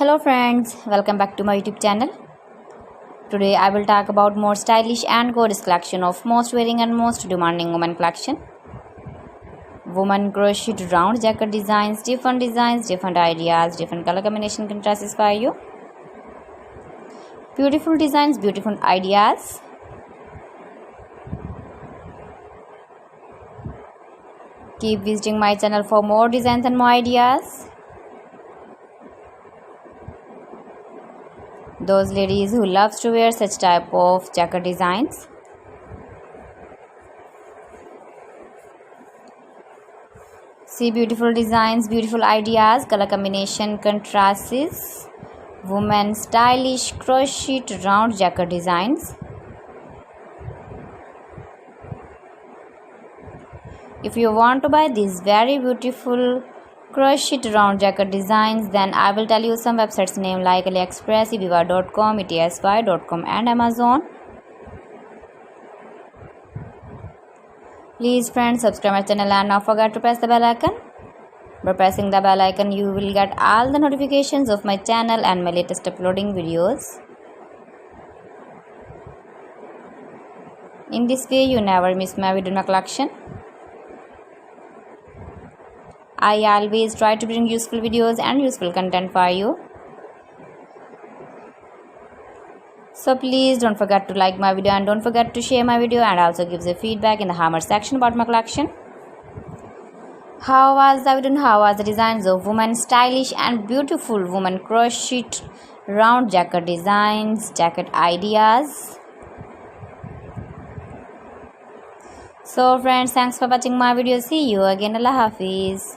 Hello friends, welcome back to my YouTube channel. Today I will talk about more stylish and gorgeous collection of most wearing and most demanding women collection. Woman crocheted round jacket designs, different ideas, different color combination can satisfy you. Beautiful designs, beautiful ideas. Keep visiting my channel for more designs and more ideas. Those ladies who loves to wear such type of jacket designs. See beautiful designs, beautiful ideas, color combination, contrasts, women stylish crocheted round jacket designs. If you want to buy these very beautiful crocheted round jacket designs, then I will tell you some websites name like AliExpress, eviva.com, etsy.com and Amazon. Please friends, subscribe my channel and not forget to press the bell icon. By pressing the bell icon, you will get all the notifications of my channel and my latest uploading videos. In this way, you never miss my video in my collection. I always try to bring useful videos and useful content for you. So please don't forget to like my video and don't forget to share my video and also give the feedback in the comment section about my collection. How was the video and how was the designs of women stylish and beautiful women crocheted round jacket designs, jacket ideas. So friends, thanks for watching my video. See you again. Allah Hafiz.